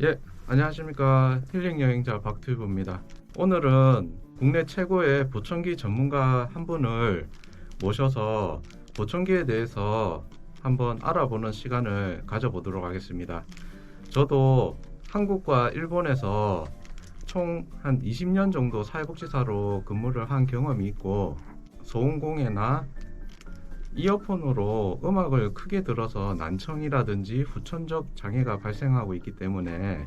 예, 안녕하십니까. 힐링 여행자 박튜브입니다. 오늘은 국내 최고의 보청기 전문가 한 분을 모셔서 보청기에 대해서 한번 알아보는 시간을 가져보도록 하겠습니다. 저도 한국과 일본에서 총 한 20년 정도 사회복지사로 근무를 한 경험이 있고, 소음공해나 이어폰으로 음악을 크게 들어서 난청이라든지 후천적 장애가 발생하고 있기 때문에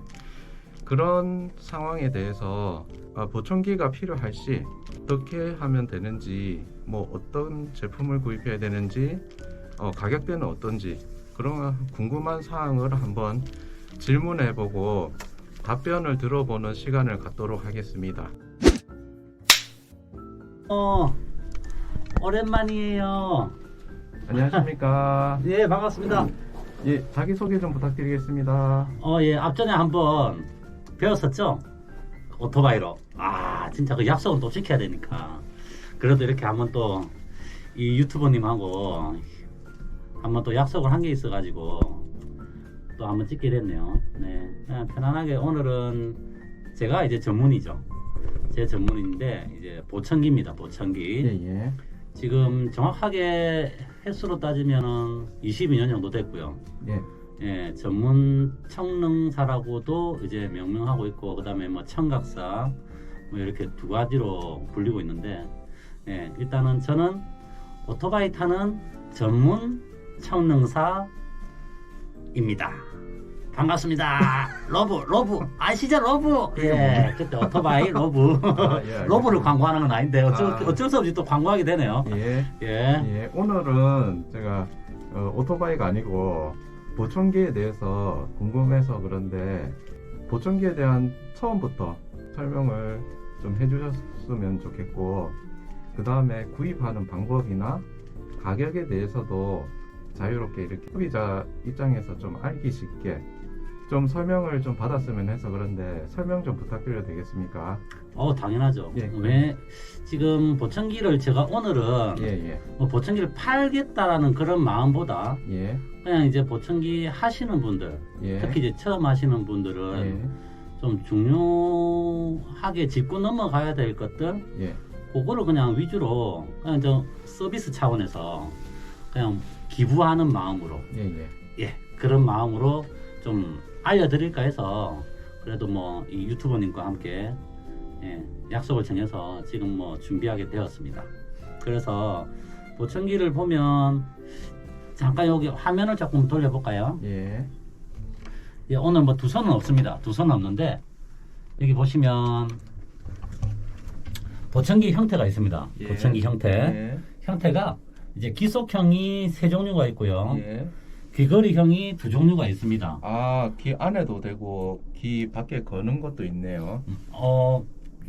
그런 상황에 대해서 보청기가 필요할 시 어떻게 하면 되는지, 뭐 어떤 제품을 구입해야 되는지, 가격대는 어떤지, 그런 궁금한 사항을 한번 질문해보고 답변을 들어보는 시간을 갖도록 하겠습니다. 오랜만이에요. 안녕하십니까. 예, 반갑습니다. 예, 자기소개 좀 부탁드리겠습니다. 예, 앞전에 한번 배웠었죠? 오토바이로. 진짜 그 약속은 또 지켜야 되니까. 그래도 이렇게 한번 또 이 유튜버님하고 한번 또 약속을 한 게 있어가지고 또 한번 찍게 됐네요. 네, 그냥 편안하게 오늘은 제가 이제 전문이죠. 제 전문인데 이제 보청기입니다. 보청기. 예. 지금 정확하게 횟수로 따지면은 22년 정도 됐고요. 예. 예, 전문 청능사라고도 이제 명명하고 있고, 그다음에 뭐 청각사 뭐 이렇게 두 가지로 불리고 있는데, 예, 일단은 저는 오토바이 타는 전문 청능사입니다. 반갑습니다. 러브 아시죠? 러브. 예, 그때 오토바이 러브. 예, 러브를 광고하는 건 아닌데 어쩔 수 없이 또 광고하게 되네요. 예. 오늘은 제가 오토바이가 아니고 보청기에 대해서 궁금해서 그런데, 보청기에 대한 처음부터 설명을 좀 해주셨으면 좋겠고, 그 다음에 구입하는 방법이나 가격에 대해서도 자유롭게 이렇게 소비자 입장에서 좀 알기 쉽게 좀 설명을 좀 받았으면 해서 그런데, 설명 좀 부탁드려도 되겠습니까? 당연하죠. 예. 왜 지금 보청기를 제가 오늘은 예. 뭐 보청기를 팔겠다라는 그런 마음보다 예. 그냥 이제 보청기 하시는 분들, 예. 특히 이제 처음 하시는 분들은 예. 좀 중요하게 짚고 넘어가야 될 것들, 예. 그거를 그냥 위주로 그냥 좀 서비스 차원에서 그냥 기부하는 마음으로, 예. 그런 마음으로 좀 알려드릴까 해서, 그래도 뭐 이 유튜버님과 함께 약속을 정해서 지금 뭐 준비하게 되었습니다. 그래서 보청기를 보면, 잠깐 여기 화면을 조금 돌려볼까요? 예. 예, 오늘 뭐 두 손은 없습니다. 두 손은 없는데, 여기 보시면 보청기 형태가 있습니다. 예. 보청기 형태. 형태가 이제 기속형이 세 종류가 있고요. 예. 귀걸이형이 두 종류가 있습니다. 귀 안에도 되고 귀 밖에 거는 것도 있네요.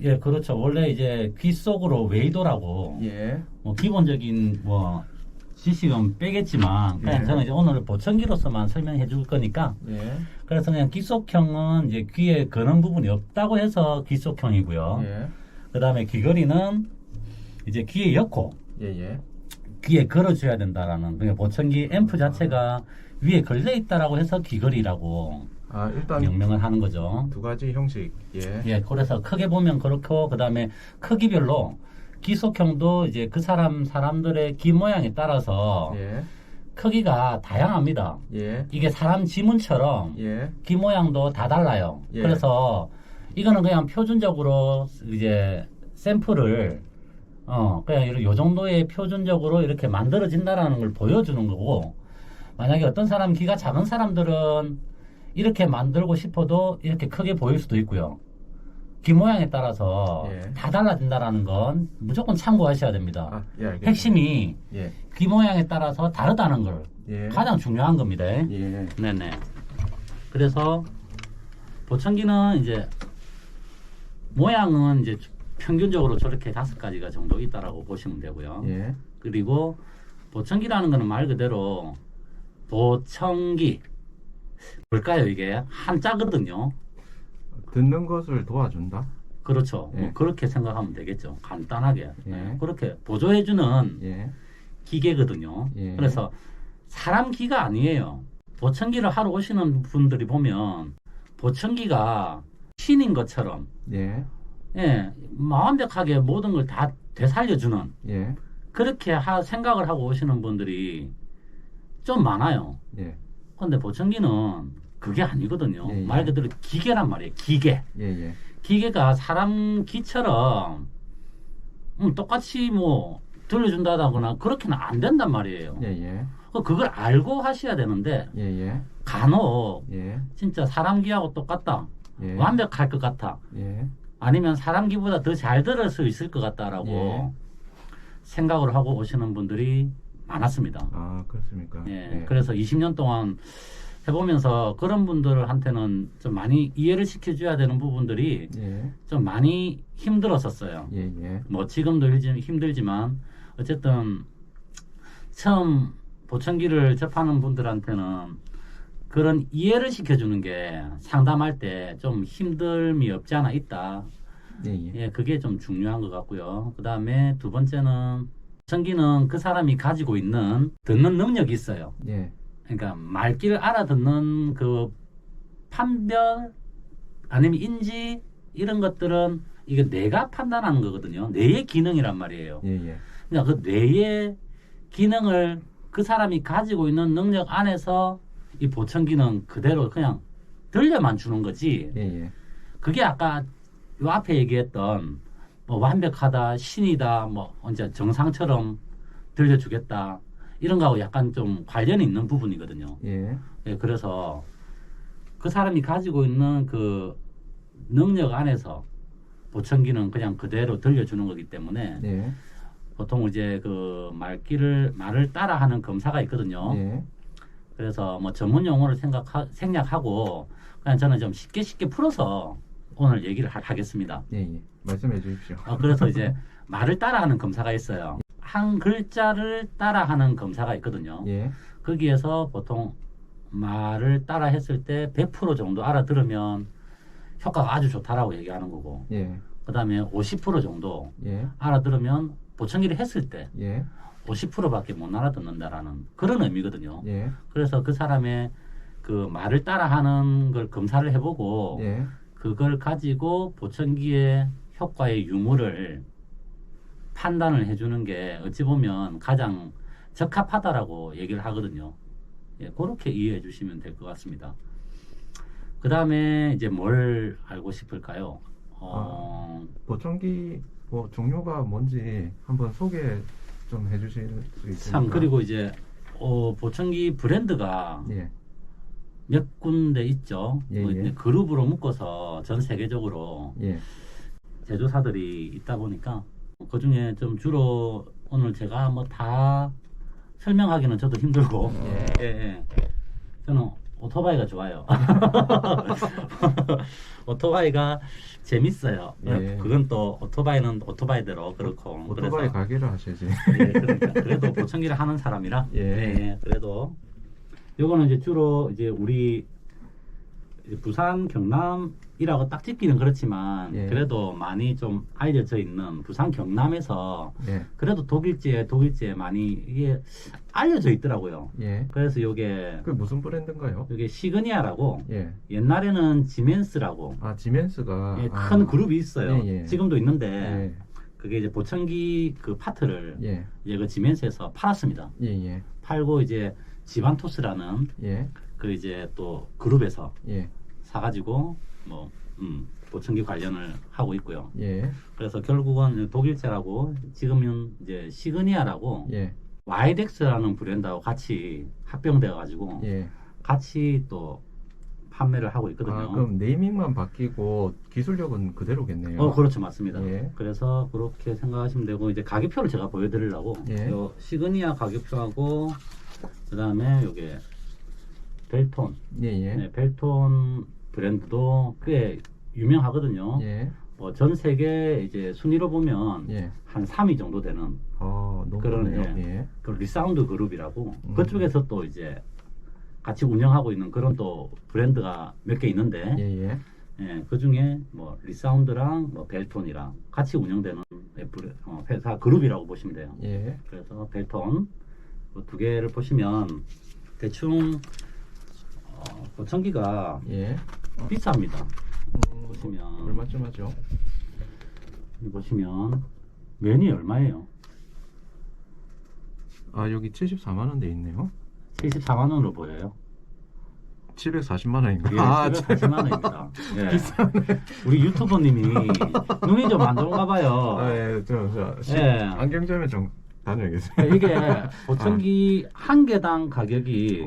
예, 그렇죠. 원래 이제 귀 속으로 웨이도라고, 예. 뭐 기본적인 뭐 지식은 빼겠지만, 그냥 예. 저는 이제 오늘 보청기로서만 설명해 줄 거니까, 예. 그래서 그냥 귀속형은 이제 귀에 거는 부분이 없다고 해서 귀속형이고요. 예. 그 다음에 귀걸이는 이제 귀에 엮고 예. 귀에 걸어줘야 된다라는, 그러니까 보청기 앰프 자체가 위에 걸려 있다라고 해서 귀걸이라고 일단 명명을 하는 거죠. 두 가지 형식. 예. 예, 그래서 크게 보면 그렇고, 그 다음에 크기별로 기속형도 이제 그 사람들의 귀 모양에 따라서 예. 크기가 다양합니다. 예. 이게 사람 지문처럼 예. 귀 모양도 다 달라요. 예. 그래서 이거는 그냥 표준적으로 이제 샘플을 그냥 요 정도의 표준적으로 이렇게 만들어진다라는 걸 보여주는 거고, 만약에 어떤 사람 귀가 작은 사람들은 이렇게 만들고 싶어도 이렇게 크게 보일 수도 있고요. 귀 모양에 따라서 예. 다 달라진다라는 건 무조건 참고하셔야 됩니다. 예, 알겠습니다. 핵심이 예. 귀 모양에 따라서 다르다는 걸 예. 가장 중요한 겁니다. 예. 네네. 그래서 보청기는 이제 모양은 이제 평균적으로 저렇게 5가지가 정도 있다라고 보시면 되고요. 예. 그리고 보청기라는 거는 말 그대로 보청기, 뭘까요? 이게 한자거든요. 듣는 것을 도와준다. 그렇죠. 예. 뭐 그렇게 생각하면 되겠죠. 간단하게. 예. 그렇게 보조해주는 예. 기계거든요. 예. 그래서 사람 귀가 아니에요. 보청기를 하러 오시는 분들이 보면 보청기가 신인 것처럼 예. 예, 완벽하게 모든 걸 다 되살려주는 예. 그렇게 생각을 하고 오시는 분들이 좀 많아요. 예. 근데 보청기는 그게 아니거든요. 예, 예. 말 그대로 기계란 말이에요. 기계. 예. 예. 기계가 사람 기처럼 똑같이 뭐 들려준다거나 그렇게는 안 된단 말이에요. 예. 예. 그걸 알고 하셔야 되는데 예. 예. 간혹 예. 진짜 사람 귀하고 똑같다. 예. 완벽할 것 같아. 예. 아니면 사람 귀보다 더 잘 들을 수 있을 것 같다라고 예. 생각을 하고 오시는 분들이 많았습니다. 아, 그렇습니까? 예, 그래서 20년 동안 해보면서 그런 분들한테는 좀 많이 이해를 시켜줘야 되는 부분들이 예. 좀 많이 힘들었었어요. 예. 예. 뭐 지금도 힘들지만 어쨌든 처음 보청기를 접하는 분들한테는 그런 이해를 시켜주는 게 상담할 때 좀 힘듦이 없지 않아 있다. 예. 예. 예, 그게 좀 중요한 것 같고요. 그 다음에 두 번째는 보청기는 그 사람이 가지고 있는 듣는 능력이 있어요. 예. 그러니까 말귀를 알아듣는 그 판별 아니면 인지 이런 것들은 이게 뇌가 판단하는 거거든요. 뇌의 기능이란 말이에요. 예. 예. 그러니까 그 뇌의 기능을 그 사람이 가지고 있는 능력 안에서 이 보청기는 그대로 그냥 들려만 주는 거지. 예. 예. 그게 아까 요 앞에 얘기했던 뭐 완벽하다, 신이다, 뭐 언제 정상처럼 들려주겠다 이런 거하고 약간 좀 관련이 있는 부분이거든요. 예. 예, 그래서 그 사람이 가지고 있는 그 능력 안에서 보청기는 그냥 그대로 들려주는 거기 때문에 예. 보통 이제 그 말을 따라하는 검사가 있거든요. 예. 그래서 뭐 전문 용어를 생략하고 그냥 저는 좀 쉽게 풀어서 오늘 얘기를 하겠습니다. 예. 예. 말씀해 주십시오. 그래서 이제 말을 따라하는 검사가 있어요. 한 글자를 따라하는 검사가 있거든요. 예. 거기에서 보통 말을 따라 했을 때 100% 정도 알아들으면 효과가 아주 좋다라고 얘기하는 거고, 예. 그 다음에 50% 정도 예. 알아들으면 보청기를 했을 때 예. 50%밖에 못 알아듣는다라는 그런 의미거든요. 예. 그래서 그 사람의 그 말을 따라하는 걸 검사를 해보고 예. 그걸 가지고 보청기의 효과의 유무를 판단을 해주는 게 어찌 보면 가장 적합하다라고 얘기를 하거든요. 예, 그렇게 이해해 주시면 될 것 같습니다. 그 다음에 이제 뭘 알고 싶을까요? 보청기 뭐 종류가 뭔지 한번 소개 좀 해주실 수 있습니까? 참 그리고 이제 보청기 브랜드가 예. 몇 군데 있죠. 예, 뭐 예. 이제 그룹으로 묶어서 전 세계적으로 예. 제조사들이 있다 보니까 그 중에 좀 주로 오늘 제가 뭐 다 설명하기는 저도 힘들고 예. 저는 오토바이가 좋아요. 오토바이가 재밌어요. 예. 그건 또 오토바이는 오토바이대로 그렇고 오토바이 그래서 가게를 하셔야지. 예, 그러니까 그래도 보청기를 하는 사람이라 예. 그래도 요거는 이제 주로 이제 우리 이제 부산 경남이라고 딱 짓기는 그렇지만 예. 그래도 많이 좀 알려져 있는 부산 경남에서 예. 그래도 독일제에 많이 이게 알려져 있더라고요. 예. 그래서 요게 무슨 브랜드인가요? 시그니아라고 예. 옛날에는 지멘스라고 아, 지멘스가 큰 그룹이 있어요. 예, 예. 지금도 있는데 예. 그게 이제 보청기 그 파트를 예. 이제 그 지멘스에서 팔았습니다. 예. 예. 팔고 이제 지반토스라는 예. 그 이제 또 그룹에서 예. 사가지고 뭐 보청기 관련을 하고 있고요. 예. 그래서 결국은 독일제라고 지금은 이제 시그니아라고 예. 와이덱스라는 브랜드하고 같이 합병되어가지고 예. 같이 또 판매를 하고 있거든요. 아, 그럼 네이밍만 바뀌고 기술력은 그대로겠네요. 그렇죠, 맞습니다. 예. 그래서 그렇게 생각하시면 되고 이제 가격표를 제가 보여드리려고 예. 요 시그니아 가격표하고 그 다음에 요게 벨톤, 예. 예. 네, 벨톤 브랜드도 꽤 유명하거든요. 예. 뭐 전 세계 이제 순위로 보면 예. 한 3위 정도 되는 너무 그런, 좋네요. 예. 예. 그 리사운드 그룹이라고 그쪽에서 또 이제 같이 운영하고 있는 그런 또 브랜드가 몇 개 있는데 예. 예. 예, 그 중에 뭐 리사운드랑 뭐 벨톤이랑 같이 운영되는 회사 그룹이라고 보시면 돼요. 예. 그래서 벨톤 두 개를 보시면 대충 보청기가 예. 비쌉니다. 보시면 얼마쯤 하죠? 여기 보시면 면이 얼마예요? 아, 여기 74만 원 돼 있네요. 74만 원으로 보여요. 740만 원인가? 예, 아, 740만 원입니다. 예. 비싸네. 우리 유튜버님이 눈이 좀 안 좋은가 봐요. 아, 예, 예. 안경점에 좀 다녀야겠어요. 이게 보청기 한 개당 가격이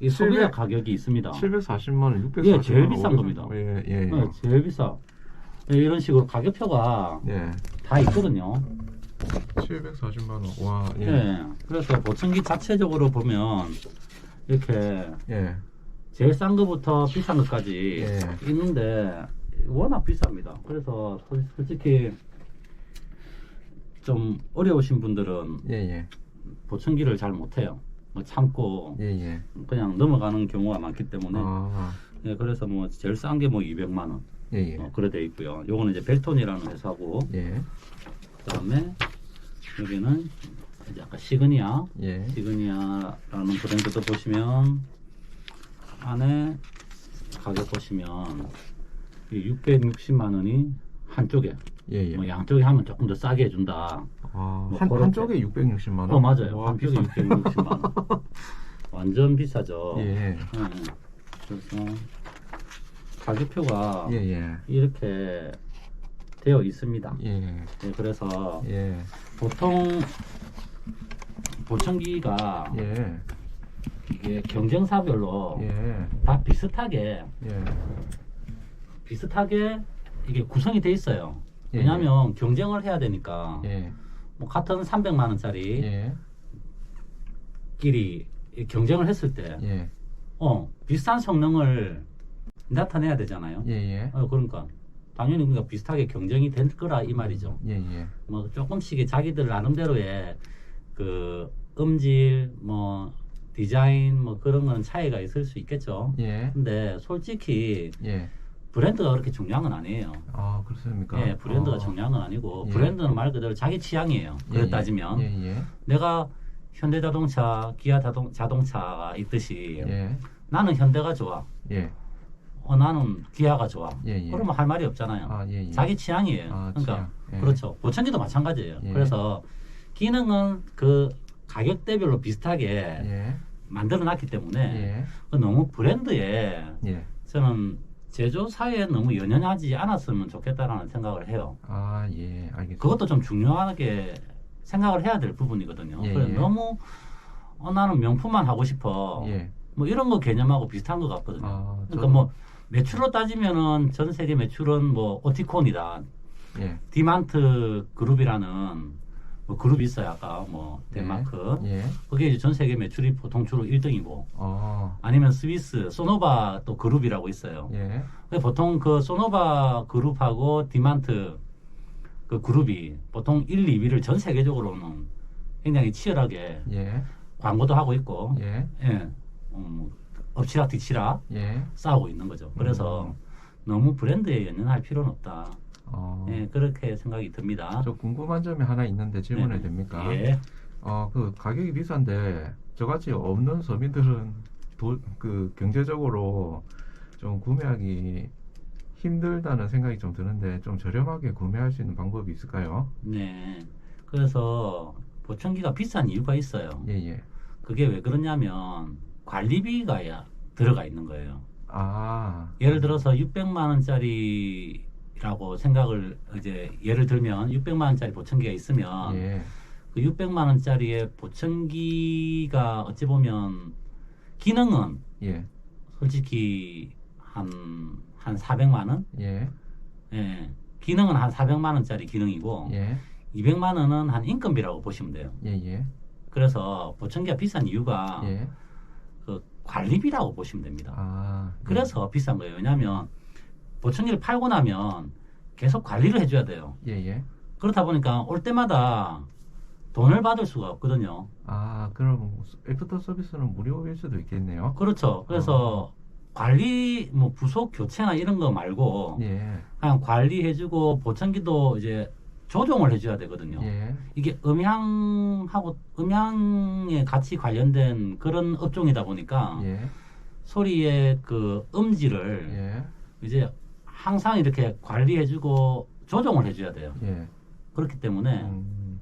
이 소비자 700 가격이 있습니다. 740만 원, 640만 예, 제일 원, 비싼 500만 겁니다. 원. 예, 예. 네, 제일 비싸. 예, 이런 식으로 가격표가 예. 다 있거든요. 740만 원. 와, 예. 예. 그래서 보청기 자체적으로 보면 이렇게 예. 제일 싼 거부터 비싼 것까지 예. 있는데 워낙 비쌉니다. 그래서 솔직히 좀 어려우신 분들은 예, 예. 보청기를 잘 못해요. 뭐 참고 예, 예. 그냥 넘어가는 경우가 많기 때문에 아, 예, 그래서 뭐 제일 싼 게 뭐 200만 원 예, 예. 그래 돼 있고요. 요거는 이제 벨톤이라는 회사고 예. 그다음에 여기는 이제 아까 시그니아 예. 시그니아라는 브랜드도 보시면 안에 가격 보시면 660만 원이 한쪽에 예, 예. 뭐 양쪽에 하면 조금 더 싸게 해준다. 아, 뭐 한쪽에 660만 원? 맞아요. 와, 한쪽에 비싸. 660만 원. 완전 비싸죠. 예. 예. 그래서 가격표가 예, 예. 이렇게 되어 있습니다. 예. 예, 그래서 예. 보통 보청기가 예. 이게 경쟁사별로 예. 다 비슷하게 예. 이게 구성이 돼 있어요. 예, 왜냐하면 경쟁을 해야 되니까 예. 뭐 같은 300만 원짜리 예. 끼리 경쟁을 했을 때 예. 비슷한 성능을 나타내야 되잖아요. 예, 예. 그러니까 당연히 그러니까 비슷하게 경쟁이 될 거라 이 말이죠. 예, 예. 뭐 조금씩 자기들 나름대로의 그 음질, 뭐 디자인, 뭐 그런 건 차이가 있을 수 있겠죠. 예. 근데 솔직히 예. 브랜드가 그렇게 중요한 건 아니에요. 아, 그렇습니까? 예, 브랜드가 중요한 건 아니고 예. 브랜드는 말 그대로 자기 취향이에요. 그래 예, 따지면 예, 예. 내가 현대자동차, 기아 자동차가 있듯이 예. 나는 현대가 좋아. 예. 나는 기아가 좋아. 예, 예. 그러면 할 말이 없잖아요. 아, 예, 예. 자기 취향이에요. 아, 그러니까 취향. 예. 그렇죠. 보청기도 마찬가지예요. 예. 그래서 기능은 그 가격대별로 비슷하게 예. 만들어 놨기 때문에 예. 너무 브랜드에 예. 저는 제조사에 너무 연연하지 않았으면 좋겠다라는 생각을 해요. 아, 예. 알겠습니다. 그것도 좀 중요하게 생각을 해야 될 부분이거든요. 예, 그래서 예. 너무 나는 명품만 하고 싶어. 예. 뭐 이런 거 개념하고 비슷한 것 같거든요. 아, 그러니까 뭐 매출로 따지면은 전 세계 매출은 뭐 오티콘이다, 예. 디만트 그룹이라는 뭐 그룹이 있어요. 아까 뭐 덴마크. 예. 그게 이제 전 세계 매출이 보통 주로 1등이고 아. 아니면 스위스 소노바 또 그룹이라고 있어요. 예. 근데 보통 그 소노바 그룹하고 디만트 그 그룹이 보통 1, 2위를 전 세계적으로는 굉장히 치열하게 예. 광고도 하고 있고 예. 예. 엎치락 뒤치락 예. 싸우고 있는 거죠. 그래서 너무 브랜드에 연연할 필요는 없다. 예, 그렇게 생각이 듭니다. 저 궁금한 점이 하나 있는데 질문해도 네. 됩니까? 예. 그 가격이 비싼데 저같이 없는 서민들은 그 경제적으로 좀 구매하기 힘들다는 생각이 좀 드는데 좀 저렴하게 구매할 수 있는 방법이 있을까요? 네. 그래서 보청기가 비싼 이유가 있어요. 예, 예. 그게 왜 그러냐면 관리비가 들어가 있는 거예요. 아. 예를 들어서 600만 원짜리라고 생각을 이제 예를 들면 600만 원짜리 보청기가 있으면 예. 그 600만 원짜리의 보청기가 어찌 보면 기능은 예. 솔직히 한 400만 원? 예. 예. 기능은 한 400만 원짜리 기능이고 예. 200만 원은 한 인건비라고 보시면 돼요. 예. 예. 그래서 보청기가 비싼 이유가 예. 그 관리비라고 보시면 됩니다. 아. 그래서 비싼 거예요. 왜냐하면 보청기를 팔고 나면 계속 관리를 해줘야 돼요. 예. 예. 그렇다 보니까 올 때마다 돈을 받을 수가 없거든요. 아, 그럼 애프터 서비스는 무료일 수도 있겠네요. 그렇죠. 그래서 관리 뭐 부속 교체나 이런 거 말고 예. 그냥 관리해주고 보청기도 이제 조종을 해줘야 되거든요. 예. 이게 음향에 같이 관련된 그런 업종이다 보니까 예. 소리의 그 음질을 예. 이제 항상 이렇게 관리해주고 조정을 해줘야 돼요. 예. 그렇기 때문에 음.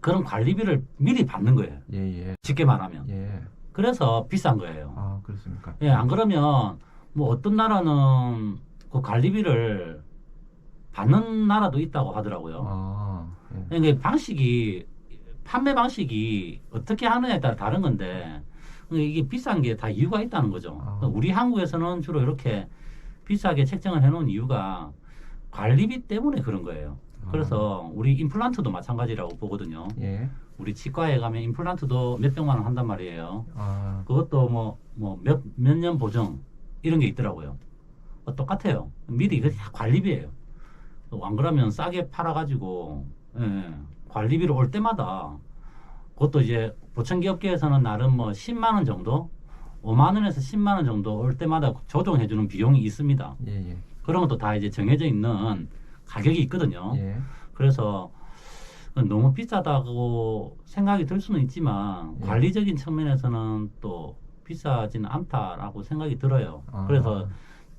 그런 관리비를 미리 받는 거예요. 예, 예. 쉽게 말하면. 예. 그래서 비싼 거예요. 아, 그렇습니까? 예, 안 그러면 뭐 어떤 나라는 그 관리비를 받는 나라도 있다고 하더라고요. 아, 예. 그러니까 방식이 판매 방식이 어떻게 하느냐에 따라 다른 건데 이게 비싼 게 다 이유가 있다는 거죠. 아. 우리 한국에서는 주로 이렇게 비싸게 책정을 해놓은 이유가 관리비 때문에 그런 거예요. 그래서 우리 임플란트도 마찬가지라고 보거든요. 예. 우리 치과에 가면 임플란트도 몇백만 원 한단 말이에요. 아, 그것도 몇 년 보정 이런 게 있더라고요. 똑같아요. 미리 이거 다 관리비예요. 안 그러면 싸게 팔아가지고 예, 관리비로 올 때마다 그것도 이제 보청기 업계에서는 나름 뭐 10만 원 정도, 5만 원에서 10만 원 정도 올 때마다 조정해주는 비용이 있습니다. 예, 예. 그런 것도 다 이제 정해져 있는 가격이 있거든요. 예. 그래서 너무 비싸다고 생각이 들 수는 있지만 예. 관리적인 측면에서는 또 비싸지는 않다라고 생각이 들어요. 아. 그래서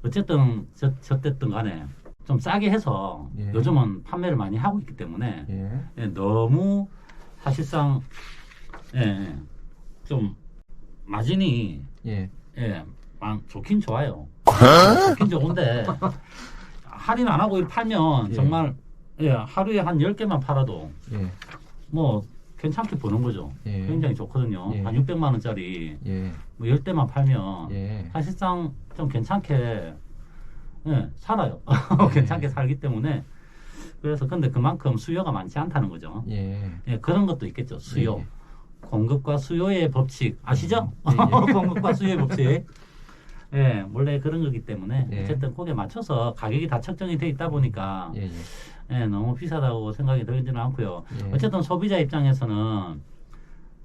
어쨌든 저쨌든 간에 좀 싸게 해서 예. 요즘은 판매를 많이 하고 있기 때문에 예. 예, 너무 사실상 예, 좀 마진이 예. 좋긴 좋아요. 좋긴 좋은데 할인 안 하고 이렇게 팔면 예. 정말 하루에 한 10개만 팔아도 예. 뭐 괜찮게 버는 거죠. 예. 굉장히 좋거든요. 예. 한 600만 원짜리 예. 뭐 10대만 팔면 예. 사실상 좀 괜찮게 살아요. 괜찮게 살기 때문에 그래서 근데 그만큼 수요가 많지 않다는 거죠. 예. 그런 것도 있겠죠. 수요. 예. 공급과 수요의 법칙 아시죠? 예, 예. 공급과 수요의 법칙. 원래 그런 거기 때문에 예. 어쨌든 거기에 맞춰서 가격이 다 책정이 돼 있다 보니까 예. 예. 너무 비싸다고 생각이 들지는 않고요. 예. 어쨌든 소비자 입장에서는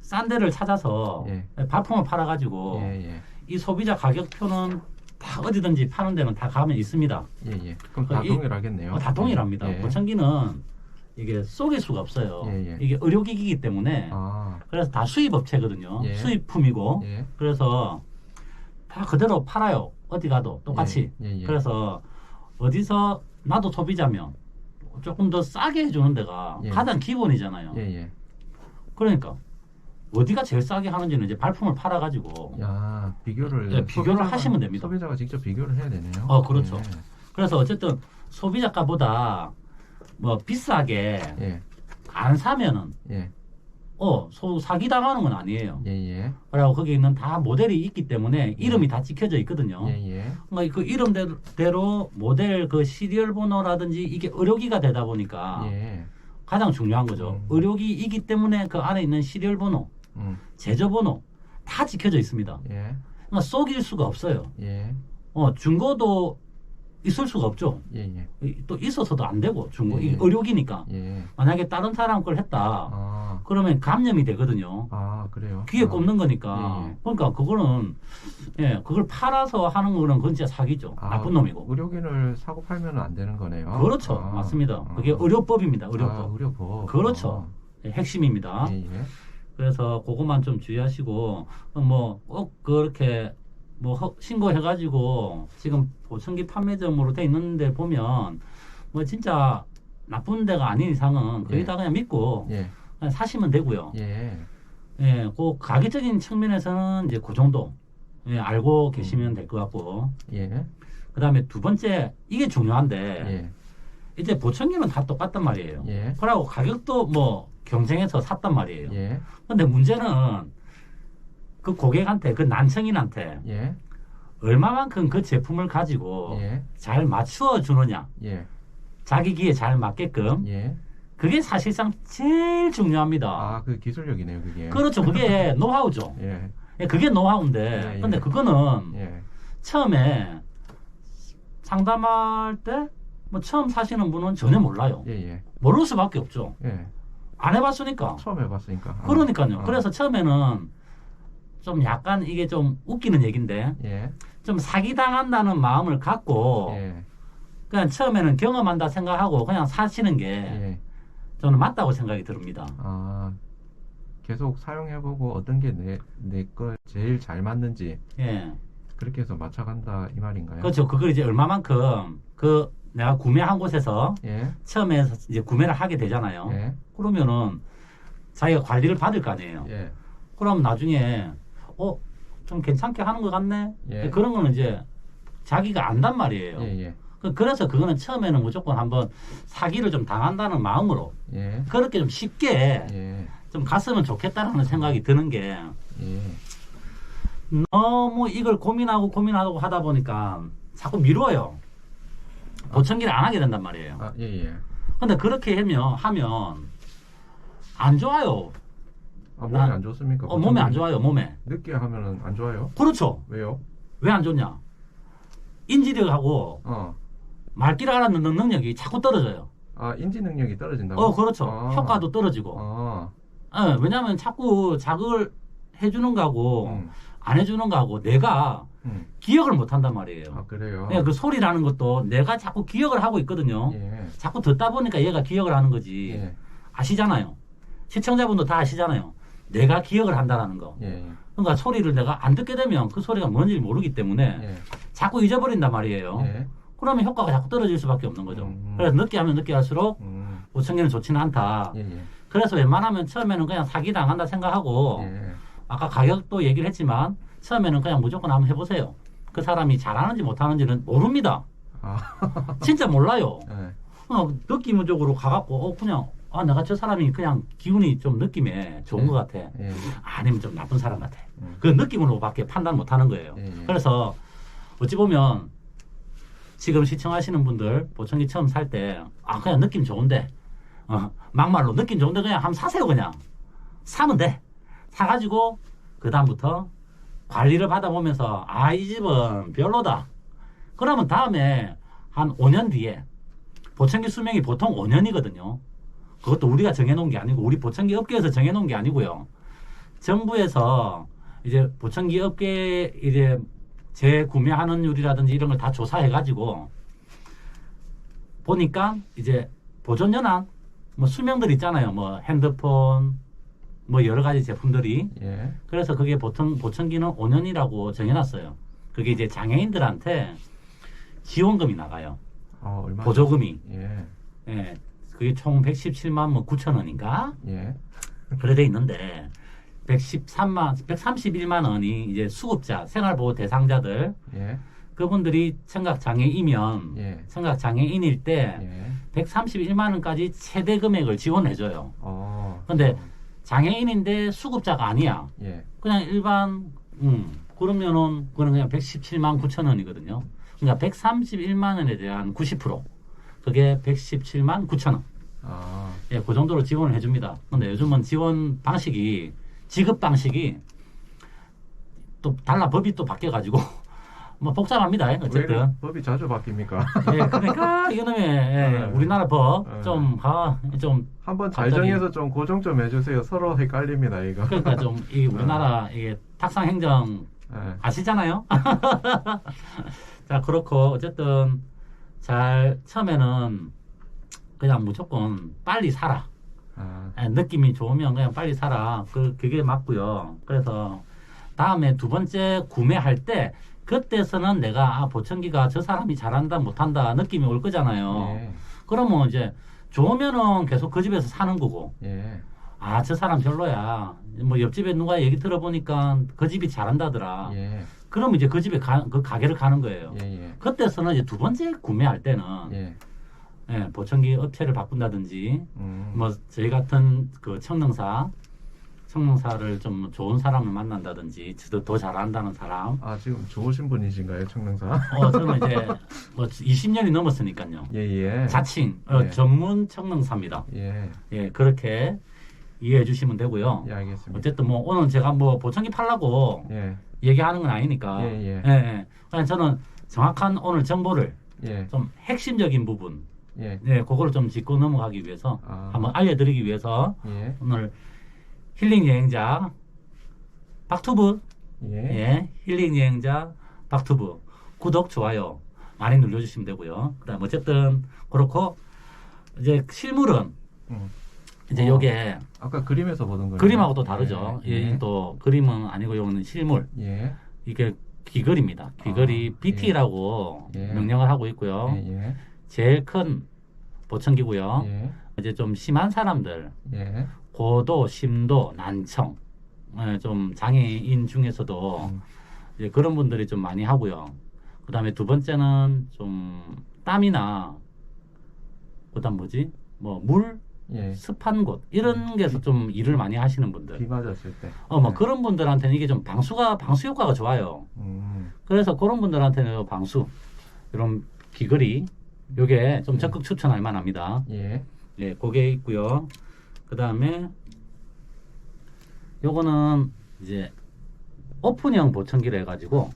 싼 데를 찾아서 예. 발품을 팔아가지고 예. 예. 이 소비자 가격표는 다 어디든지 파는 데는 다 가면 있습니다. 예. 예. 그럼 다 이- 동일하겠네요. 다 동일합니다. 예. 보청기는 이게 속일 수가 없어요. 예, 예. 이게 의료기기이기 때문에 아. 그래서 다 수입 업체거든요. 예. 수입품이고 예. 그래서 다 그대로 팔아요. 어디 가도 똑같이. 예. 예. 그래서 어디서 나도 소비자면 조금 더 싸게 해주는 데가 예. 가장 기본이잖아요. 예. 예. 그러니까 어디가 제일 싸게 하는지는 이제 발품을 팔아가지고 야, 비교를 예, 비교를 하시면 됩니다. 소비자가 직접 비교를 해야 되네요. 그렇죠. 그래서 어쨌든 소비자가보다 뭐 비싸게 예. 안 사면은 예. 사기 당하는 건 아니에요. 예. 예. 그리고 거기 있는 다 모델이 있기 때문에 이름이 다 찍혀져 있거든요. 예. 예. 그러니까 그 이름대로 모델 그 시리얼 번호라든지 이게 의료기가 되다 보니까 예. 가장 중요한 거죠. 의료기이기 때문에 그 안에 있는 시리얼 번호, 제조 번호 다 찍혀져 있습니다. 예. 그러니까 속일 수가 없어요. 예. 중고도 있을 수가 없죠. 예. 또 있어서도 안 되고 중고 예. 이게 의료기니까 예. 만약에 다른 사람 걸 했다 아. 그러면 감염이 되거든요. 아, 그래요. 귀에 아. 꼽는 거니까. 예. 그러니까 그거는 그걸 팔아서 하는 거는 그건 진짜 사기죠. 아, 나쁜 놈이고. 의료기를 사고 팔면 안 되는 거네요. 그렇죠. 아. 맞습니다. 아. 그게 의료법입니다. 아, 의료법. 의료법. 그렇죠. 핵심입니다. 예. 예. 그래서 그것만 좀 주의하시고 뭐 꼭 그렇게 뭐 신고해가지고 지금 보청기 판매점으로 돼 있는데 보면 뭐 진짜 나쁜 데가 아닌 이상은 거의 예. 다 그냥 믿고 예. 그냥 사시면 되고요. 예. 그 가격적인 측면에서는 이제 그 정도 알고 계시면 될 것 같고 예. 그 다음에 두 번째 이게 중요한데 예. 이제 보청기는 다 똑같단 말이에요. 예. 그러고 가격도 뭐 경쟁해서 샀단 말이에요. 예. 근데 문제는 그 고객한테 그 난청인한테 예. 얼마만큼 그 제품을 가지고 예. 잘 맞추어 주느냐 예. 자기 귀에 잘 맞게끔 예. 그게 사실상 제일 중요합니다. 아, 그 기술력이네요, 그게. 그렇죠. 그게 노하우죠. 예. 그게 노하우인데 예, 예. 근데 그거는 예. 처음에 상담할 때 뭐 처음 사시는 분은 전혀 몰라요. 예. 예. 모를 수밖에 없죠. 예. 안 해봤으니까. 처음 해봤으니까. 그러니까요. 그래서 처음에는 좀 약간 이게 좀 웃기는 얘기인데 예. 좀 사기당한다는 마음을 갖고 예. 그냥 처음에는 경험한다 생각하고 그냥 사시는 게 예. 저는 맞다고 생각이 듭니다. 아, 계속 사용해보고 어떤 게 내 거 제일 잘 맞는지 예. 그렇게 해서 맞춰간다 이 말인가요? 그렇죠. 그걸 이제 얼마만큼 그 내가 구매한 곳에서 예. 처음에 이제 구매를 하게 되잖아요. 예. 그러면은 자기가 관리를 받을 거 아니에요. 예. 그럼 나중에 좀 괜찮게 하는 것 같네. 예. 그런 거는 이제 자기가 안단 말이에요. 예. 예. 그래서 그거는 처음에는 무조건 한번 사기를 좀 당한다는 마음으로 예. 그렇게 좀 쉽게 예. 좀 갔으면 좋겠다라는 생각이 드는 게 예. 너무 이걸 고민하고 하다 보니까 자꾸 미뤄요. 보청기를 안 하게 된단 말이에요. 아, 예, 예. 근데 그렇게 하면 안 좋아요. 아, 몸에 안 좋습니까? 몸에 안 좋아요, 몸에. 늦게 하면은 안 좋아요? 그렇죠. 왜요? 왜 안 좋냐? 인지력하고 말귀를 알아듣는 능력이 자꾸 떨어져요. 아, 인지 능력이 떨어진다고? 그렇죠. 아. 효과도 떨어지고. 왜냐면 자꾸 자극을 해주는 거하고 안 해주는 거하고 내가 기억을 못 한단 말이에요. 아, 그래요? 그 소리라는 것도 내가 자꾸 기억을 하고 있거든요. 예. 자꾸 듣다 보니까 얘가 기억을 하는 거지. 예. 아시잖아요. 시청자분도 다 아시잖아요. 내가 기억을 한다라는 거. 예. 그러니까 소리를 내가 안 듣게 되면 그 소리가 뭔지 모르기 때문에 예. 자꾸 잊어버린단 말이에요. 예. 그러면 효과가 자꾸 떨어질 수밖에 없는 거죠. 그래서 늦게 하면 늦게 할수록 보청기는 좋지는 않다. 예. 예. 그래서 웬만하면 처음에는 그냥 사기 당한다 생각하고 예. 아까 가격도 얘기를 했지만 처음에는 그냥 무조건 한번 해보세요. 그 사람이 잘하는지 못하는지는 모릅니다. 아. 진짜 몰라요. 예. 느낌적으로 가갖고 그냥 내가 저 사람이 그냥 기운이 좀 느낌에 좋은 것 같아. 예. 아니면 좀 나쁜 사람 같아. 그 느낌으로밖에 판단 못하는 거예요. 예. 그래서 어찌 보면 지금 시청하시는 분들 보청기 처음 살 때 그냥 느낌 좋은데 막말로 느낌 좋은데 그냥 한번 사세요. 그냥 사면 돼. 사가지고 그 다음부터 관리를 받아보면서 이 집은 별로다. 그러면 다음에 한 5년 뒤에 보청기 수명이 보통 5년이거든요. 그것도 우리가 정해놓은 게 아니고 우리 보청기 업계에서 정해놓은 게 아니고요. 정부에서 이제 보청기 업계 이제 재구매하는율이라든지 이런 걸 다 조사해가지고 보니까 이제 보존연한 뭐 수명들 있잖아요. 뭐 핸드폰 뭐 여러 가지 제품들이. 예. 그래서 그게 보통 보청기는 5년이라고 정해놨어요. 그게 이제 장애인들한테 지원금이 나가요. 얼마? 보조금이. 예. 예. 그게 총 117만 뭐 9천 원인가? 예. 그래 돼 있는데 131만 원이 이제 수급자, 생활보호 대상자들 예. 그분들이 청각장애이면 예. 청각장애인일 때 예. 131만 원까지 최대 금액을 지원해줘요. 어. 근데 장애인인데 수급자가 아니야. 예. 그냥 일반 그러면은 그거는 그냥 117만 9천 원이거든요. 그러니까 131만 원에 대한 90% 그게 117만 9천 원. 예, 그 정도로 지원을 해줍니다. 근데 요즘은 지원 방식이 지급 방식이 또 달라 법이 또 바뀌어가지고 뭐 복잡합니다. 왜 어쨌든 법이 자주 바뀝니까? 예, 그러니까 이놈의 우리나라 법 좀 한번 잘 갑자기- 정해서 좀 고정 좀 해주세요. 서로 헷갈립니다 이거. 그러니까 좀 이 우리나라 이게 탁상 행정 예. 아시잖아요. 자, 그렇고 어쨌든 잘 처음에는 그냥 무조건 빨리 사라. 느낌이 좋으면 그냥 빨리 사라. 그게 맞고요. 그래서 다음에 두 번째 구매할 때 그때서는 내가 보청기가 저 사람이 잘한다 못한다 느낌이 올 거잖아요. 예. 그러면 이제 좋으면은 계속 그 집에서 사는 거고 예. 저 사람 별로야. 뭐 옆집에 누가 얘기 들어보니까 그 집이 잘한다더라. 예. 그럼 이제 그 집에 그 가게를 가는 거예요. 예. 그때서는 이제 두 번째 구매할 때는 예. 보청기 업체를 바꾼다든지 뭐 저희 같은 그 청능사를 좀 좋은 사람을 만난다든지 더 잘한다는 사람. 지금 좋으신 분이신가요, 청능사? 저는 이제 뭐 20년이 넘었으니까요. 예. 자칭 예. 전문 청능사입니다. 예. 예, 그렇게 이해해 주시면 되고요. 예, 알겠습니다. 어쨌든 뭐 오늘 제가 뭐 보청기 팔라고 예. 얘기하는 건 아니니까. 예. 그냥 저는 정확한 오늘 정보를 예. 좀 핵심적인 부분, 예. 그거를 좀 짚고 넘어가기 위해서 한번 알려드리기 위해서 예. 오늘 힐링 여행자 박투브, 예. 힐링 여행자 박투브 구독 좋아요 많이 눌러주시면 되고요. 그다음 어쨌든 그렇고 이제 실물은 이제 요게 아까 그림에서 보던 거예요. 그림하고 또 다르죠. 예. 또 그림은 아니고 요거는 실물. 예. 이게 귀걸이입니다. 귀걸이 아, BT라고 예. 명령을 하고 있고요. 예, 제일 큰 보청기고요. 예, 이제 좀 심한 사람들, 예. 고도, 심도, 난청, 좀 장애인 중에서도 음. 이제 그런 분들이 좀 많이 하고요. 그 다음에 두 번째는 좀 땀이나, 그 다음 뭐지? 뭐 물, 예. 습한 곳, 이런 데서 좀 일을 많이 하시는 분들. 비 맞았을 때. 뭐 네. 그런 분들한테는 이게 좀 방수 효과가 좋아요. 음. 그래서 그런 분들한테는 방수, 이런 귀걸이, 요게 좀 적극 추천할 만합니다. 예. 예, 그게 있고요. 그 다음에 요거는 이제 오픈형 보청기를 해가지고,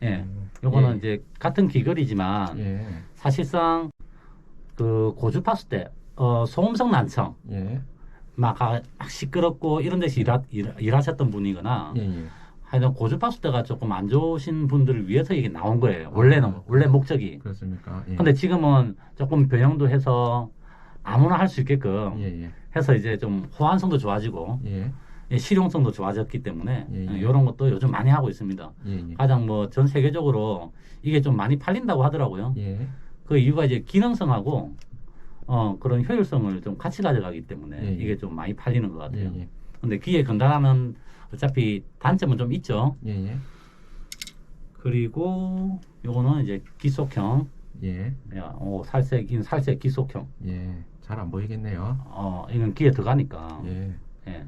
예, 요거는 예. 이제 같은 귀걸이지만 예. 사실상 그 고주파수 때 소음성 난청, 예. 막 시끄럽고 이런 데서 일하셨던 분이거나 예. 예. 하여튼 고주파수 때가 조금 안 좋으신 분들을 위해서 이게 나온 거예요. 원래 목적이. 그렇습니까? 예. 근데 지금은 조금 변형도 해서 아무나 할 수 있게끔 예. 예. 해서 이제 좀 호환성도 좋아지고 예. 실용성도 좋아졌기 때문에 예, 예. 이런 것도 요즘 많이 하고 있습니다. 예. 예. 가장 뭐 전 세계적으로 이게 좀 많이 팔린다고 하더라고요. 예. 그 이유가 이제 기능성하고 그런 효율성을 좀 같이 가져가기 때문에 예, 예. 이게 좀 많이 팔리는 것 같아요. 예. 예. 근데 귀에 건강하면 어차피 단점은 좀 있죠. 예. 예. 그리고 요거는 이제 기속형, 예. 살색 기속형. 예. 잘 안 보이겠네요. 이건 귀에 들어가니까. 예. 예.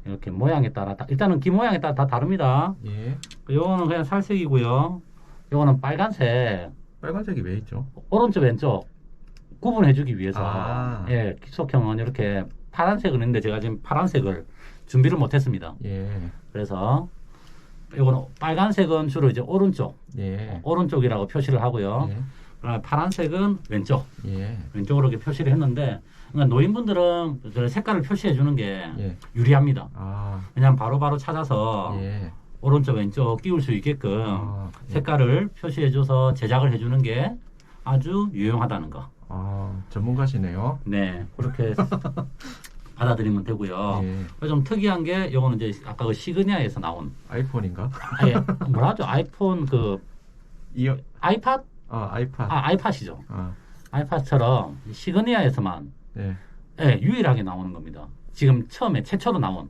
이렇게 모양에 따라 일단은 귀 모양에 따라 다 다릅니다. 예. 요거는 그냥 살색이고요. 요거는 빨간색, 빨간색이 왜 있죠? 오른쪽 왼쪽 구분해주기 위해서 아. 예, 기속형은 이렇게 파란색은 있는데 제가 지금 파란색을 준비를 못했습니다. 예. 그래서 요거는 빨간색은 주로 이제 예. 오른쪽이라고 표시를 하고요. 예. 그다음에 파란색은 예. 왼쪽으로 이렇게 표시를 했는데, 그러니까 노인분들은 그 색깔을 표시해 주는 게 예. 유리합니다. 아. 그냥 바로바로 찾아서 예. 오른쪽 왼쪽 끼울 수 있게끔 아. 예. 색깔을 표시해 줘서 제작을 해 주는 게 아주 유용하다는 거. 아, 전문가시네요. 네, 그렇게 받아들이면 되고요. 예. 좀 특이한 게 요거는 이제 아까 그 시그니아에서 나온 아이폰인가? 뭐라 하죠? 아이폰 아이팟? 아이팟. 아이팟이죠. 아. 아이팟처럼 시그니아에서만 네. 유일하게 나오는 겁니다. 지금 최초로 나온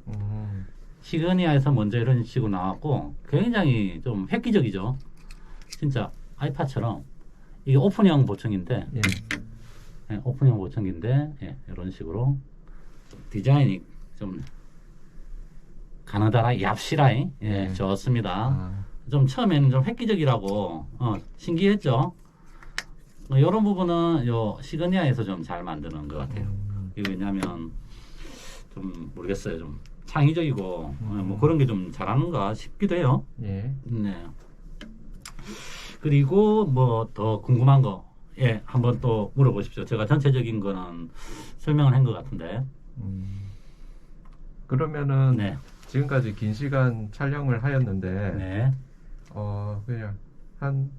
시그니아에서 먼저 이런 식으로 나왔고 굉장히 좀 획기적이죠. 진짜 아이팟처럼 이게 오픈형 보청인데 예. 오픈형 보청기인데 이런 식으로 디자인이 좀 가느다라 얍시라이 좋습니다. 아. 좀 처음에는 좀 획기적이라고 신기했죠. 이런 부분은 요 시그니아에서 좀 잘 만드는 것 같아요. 이게 왜냐면 좀 모르겠어요. 좀 창의적이고 뭐 그런 게 좀 잘하는가 싶기도 해요. 예. 네. 그리고 뭐 더 궁금한 거 한번 또 물어보십시오. 제가 전체적인 거는 설명을 한 것 같은데. 그러면은 네. 지금까지 긴 시간 촬영을 하였는데 네. 그냥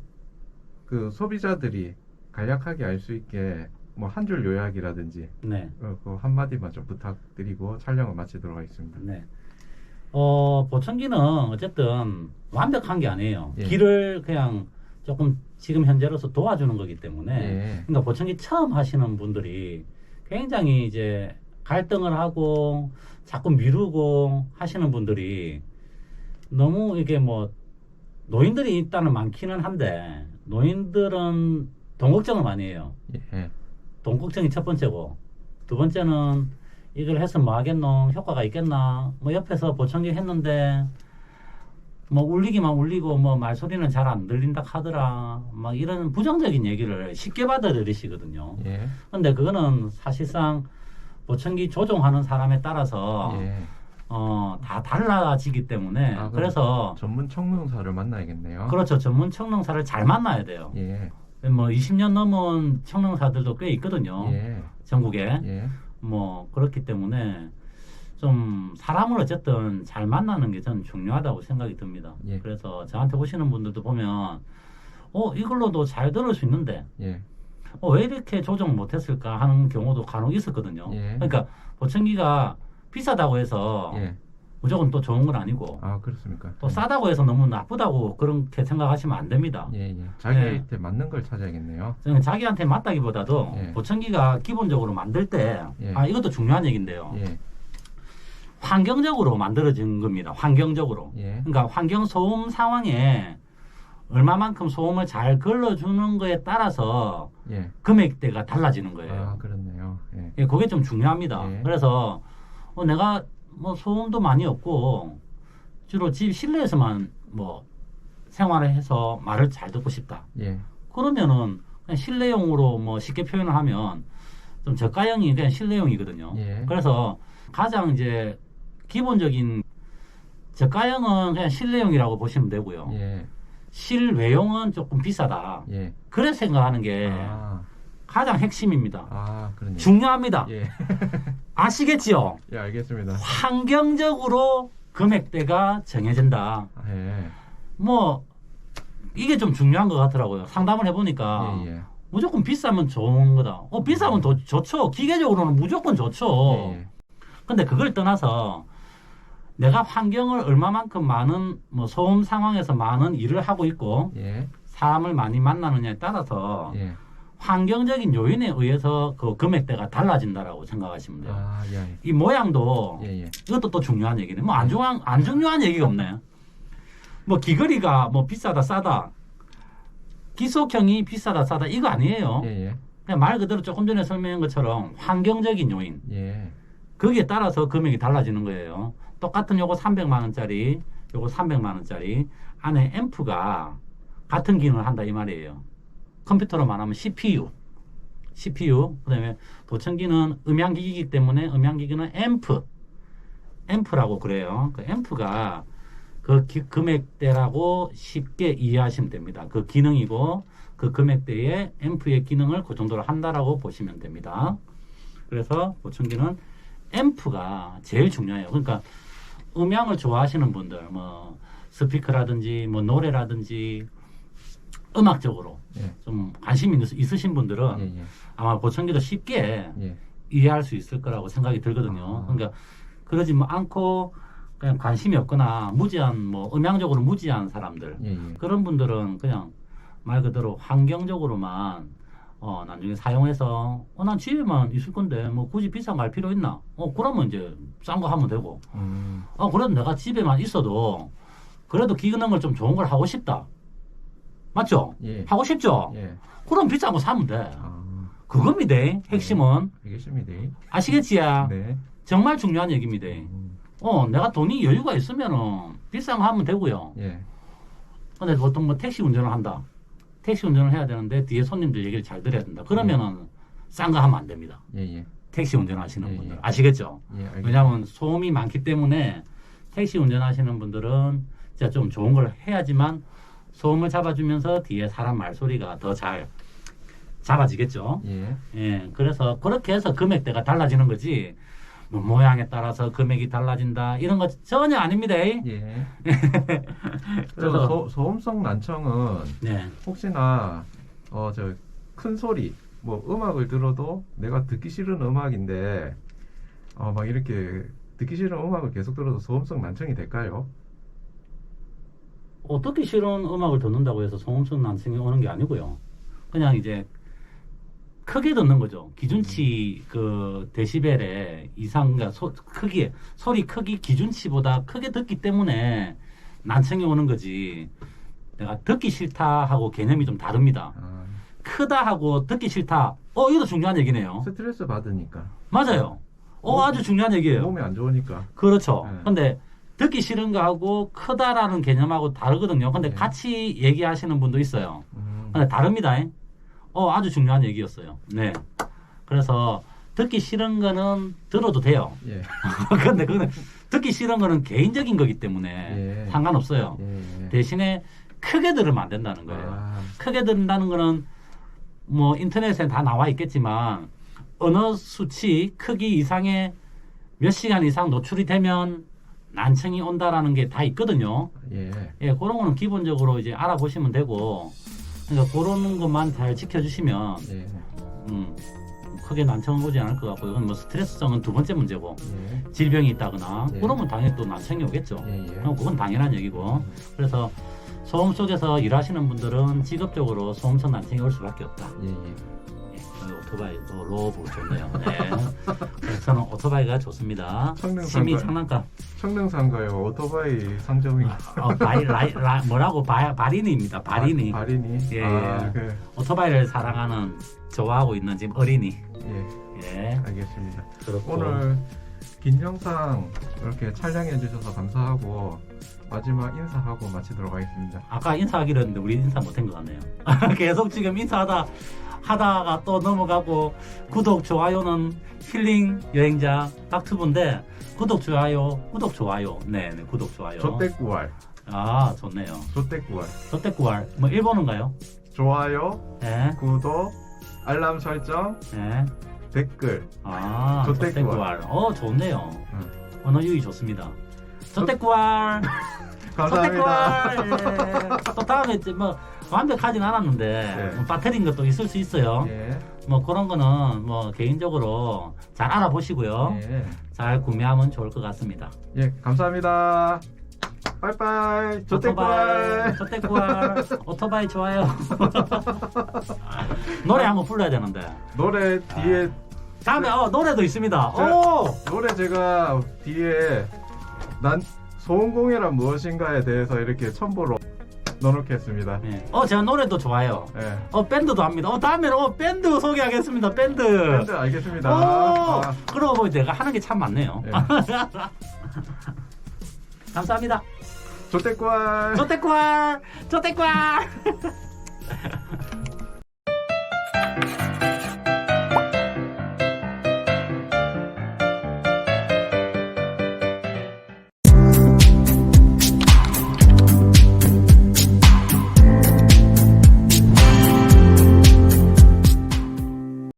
그 소비자들이 간략하게 알 수 있게 뭐 한 줄 요약이라든지 네. 그 한마디만 좀 부탁드리고 촬영을 마치도록 하겠습니다. 네. 보청기는 어쨌든 완벽한 게 아니에요. 예. 길을 그냥 조금 지금 현재로서 도와주는 거기 때문에. 예. 그러니까 보청기 처음 하시는 분들이 굉장히 이제 갈등을 하고 자꾸 미루고 하시는 분들이 너무 이게 뭐 노인들이 일단은 많기는 한데 노인들은 돈 걱정을 많이 해요. 예. 돈 걱정이 첫 번째고 두 번째는 이걸 해서 뭐 하겠노? 효과가 있겠나? 뭐 옆에서 보청기 했는데 뭐 울리기만 울리고 뭐 말소리는 잘 안 들린다 하더라. 막 이런 부정적인 얘기를 쉽게 받아들이시거든요. 예. 근데 그거는 사실상 보청기 조종하는 사람에 따라서 예. 다 달라지기 때문에 그럼 그래서 전문 청능사를 만나야겠네요. 그렇죠. 전문 청능사를 잘 만나야 돼요. 예. 뭐 20년 넘은 청능사들도 꽤 있거든요. 예. 전국에. 예. 뭐 그렇기 때문에 좀 사람을 어쨌든 잘 만나는 게 저는 중요하다고 생각이 듭니다. 예. 그래서 저한테 오시는 분들도 보면 이걸로도 잘 들을 수 있는데 예. 왜 이렇게 조정 못했을까 하는 경우도 간혹 있었거든요. 예. 그러니까 보청기가 비싸다고 해서 예. 무조건 또 좋은 건 아니고 아, 그렇습니까? 또 싸다고 해서 너무 나쁘다고 그렇게 생각하시면 안 됩니다. 예, 예. 자기한테 맞는 걸 찾아야겠네요. 저는 자기한테 맞다기보다도 예. 보청기가 기본적으로 만들 때 예. 이것도 중요한 얘기인데요. 예, 환경적으로 만들어진 겁니다. 환경적으로. 예, 그러니까 환경 소음 상황에 얼마만큼 소음을 잘 걸러주는 거에 따라서 예. 금액대가 달라지는 거예요. 아, 그렇네요. 예, 예, 그게 좀 중요합니다. 예. 그래서 내가 뭐 소음도 많이 없고 주로 집 실내에서만 뭐 생활을 해서 말을 잘 듣고 싶다. 예, 그러면은 그냥 실내용으로 뭐 쉽게 표현을 하면 좀 저가형이 그냥 실내용이거든요. 예. 그래서 가장 이제 기본적인 저가형은 그냥 실내용이라고 보시면 되고요. 예, 실외용은 조금 비싸다. 예. 그래 생각하는 게 아, 가장 핵심입니다. 그렇네요. 중요합니다. 예, 아시겠지요? 예, 알겠습니다. 환경적으로 금액대가 정해진다. 예, 뭐 이게 좀 중요한 것 같더라고요. 상담을 해보니까 예, 예. 무조건 비싸면 좋은 거다. 비싸면 더 좋죠. 기계적으로는 무조건 좋죠. 예, 예. 근데 그걸 떠나서 내가 환경을 얼마만큼 많은 뭐 소음 상황에서 많은 일을 하고 있고 예, 사람을 많이 만나느냐에 따라서 예. 환경적인 요인에 의해서 그 금액대가 달라진다라고 생각하시면 돼요. 아, 예, 이 모양도 예, 예. 이것도 또 중요한 얘기네. 뭐 안 중요한 얘기가 없네. 뭐 귀걸이가 뭐 비싸다 싸다 기속형이 비싸다 싸다 이거 아니에요. 예, 예. 그냥 말 그대로 조금 전에 설명한 것처럼 환경적인 요인 예, 거기에 따라서 금액이 달라지는 거예요. 똑같은 요거 300만 원짜리 요거 300만 원짜리 안에 앰프가 같은 기능을 한다 이 말이에요. 컴퓨터로 말하면 CPU 그다음에 보청기는 음향기기이기 때문에 음향기기는 앰프라고 그래요. 그 앰프가 그 금액대라고 쉽게 이해하시면 됩니다. 그 기능이고 그 금액대에 앰프의 기능을 그 정도로 한다라고 보시면 됩니다. 그래서 보청기는 앰프가 제일 중요해요. 그러니까 음향을 좋아하시는 분들, 뭐 스피커라든지 뭐 노래라든지 음악적으로 예, 좀 관심이 있으신 분들은 예, 예. 아마 보청기도 쉽게 예. 이해할 수 있을 거라고 생각이 들거든요. 그러니까 그러지 뭐 않고 그냥 관심이 없거나 무지한 뭐 음향적으로 무지한 사람들 예, 예. 그런 분들은 그냥 말 그대로 환경적으로만 나중에 사용해서 난 집에만 있을 건데 뭐 굳이 비싼 거 할 필요 있나? 그러면 이제 싼 거 하면 되고 그래도 내가 집에만 있어도 그래도 기능을 좀 좋은 걸 하고 싶다. 맞죠? 예. 하고 싶죠? 예. 그럼 비싼 거 사면 돼. 아, 그겁니다. 핵심은. 알겠습니다. 아시겠지야? 네. 정말 중요한 얘기입니다. 내가 돈이 여유가 있으면은 비싼 거 하면 되고요. 예. 근데 보통 뭐 택시 운전을 한다. 택시 운전을 해야 되는데 뒤에 손님들 얘기를 잘 들어야 된다. 그러면은 싼 거 하면 안 됩니다. 예, 예. 택시 운전하시는 예, 분들. 예. 아시겠죠? 예, 알겠습니다. 왜냐하면 소음이 많기 때문에 택시 운전하시는 분들은 진짜 좀 좋은 걸 해야지만 소음을 잡아주면서 뒤에 사람 말소리가 더 잘 잡아지겠죠. 예. 예, 그래서 그렇게 해서 금액대가 달라지는 거지. 뭐 모양에 따라서 금액이 달라진다 이런 거 전혀 아닙니다. 예. 그래서 그래서 소음성 난청은 네, 혹시나 저 큰 소리 뭐 음악을 들어도 내가 듣기 싫은 음악인데 막 이렇게 듣기 싫은 음악을 계속 들어도 소음성 난청이 될까요? 듣기 싫은 음악을 듣는다고 해서 소음성 난청이 오는 게 아니고요. 그냥 이제 크게 듣는 거죠. 기준치 그 데시벨의 이상, 그러니까 소리 크기 기준치보다 크게 듣기 때문에 난청이 오는 거지. 내가 듣기 싫다 하고 개념이 좀 다릅니다. 크다 하고 듣기 싫다. 이것도 중요한 얘기네요. 스트레스 받으니까 맞아요. 아주 중요한 얘기예요. 몸이 안 좋으니까. 그렇죠. 네. 근데 듣기 싫은 거하고 크다라는 개념하고 다르거든요. 근데 네. 같이 얘기하시는 분도 있어요. 음. 근데 다릅니다. 아주 중요한 얘기였어요. 네. 그래서 듣기 싫은 거는 들어도 돼요. 예. 근데 그거는 듣기 싫은 거는 개인적인 거기 때문에 예. 상관없어요. 예. 대신에 크게 들으면 안 된다는 거예요. 아, 크게 듣는다는 거는 뭐 인터넷에 다 나와 있겠지만 어느 수치 크기 이상의 몇 시간 이상 노출이 되면 난청이 온다라는 게 다 있거든요. 예. 예, 그런 거는 기본적으로 이제 알아보시면 되고, 그러니까 그런 것만 잘 지켜주시면 예. 크게 난청은 오지 않을 것 같고 이건 뭐 스트레스성은 두 번째 문제고 예. 질병이 있다거나 예. 그러면 당연히 또 난청이 오겠죠. 예. 예. 그건 당연한 얘기고 그래서 소음 속에서 일하시는 분들은 직업적으로 소음성 난청이 올 수밖에 없다. 예. 예. 예, 오토바이 로브 좋네요. 네. 그래서 저는 오토바이가 좋습니다. 성능 심의 상관. 장난감. 성능상가요. 오토바이 상점이. 뭐라고 바리니입니다. 바리니. 바리니. 예, 아, 예. 그, 오토바이를 사랑하는 좋아하고 있는 지금 어린이. 예. 예. 알겠습니다. 그렇고 오늘 긴 영상 이렇게 촬영해 주셔서 감사하고 마지막 인사하고 마치도록 하겠습니다. 아까 인사하기로 했는데 우리 인사 못한 것 같네요. 계속 지금 하다가 또 넘어가고 구독 좋아요는 힐링 여행자 닥투브인데 구독 좋아요 네 구독 좋아요. 조떼꾸알. 아 좋네요. 조떼꾸알. 저때꾸알 뭐 일본어인가요? 좋아요, 예. 구독, 알람 설정, 예. 댓글. 아 저때꾸알. 저때꾸알. 좋네요. 응. 언어 유희 좋습니다. 저때꾸알. 감사합니다. 저때꾸알. 예. 또 다음에 이제 뭐 완벽하진 않았는데 네. 뭐 빠뜨린 것도 있을 수 있어요. 예. 뭐 그런 거는 뭐 개인적으로 잘 알아보시고요. 예. 잘 구매하면 좋을 것 같습니다. 예, 감사합니다. 빠이빠이. 조떼꾸알. 저때꾸알. 오토바이 좋아요. 노래 한번 불러야 되는데. 노래 뒤에 다음에 노래도 있습니다. 자, 오! 노래 제가 뒤에 난 소음공해란 무엇인가에 대해서 이렇게 첨부로 넣어놓겠습니다. 네. 제가 노래도 좋아요. 예. 밴드도 합니다. 다음에는 밴드 소개하겠습니다. 밴드. 밴드 알겠습니다. 아, 그러고 보니 내가 하는 게 참 많네요. 예. 감사합니다. 조떼꾸알. 저때꾸알.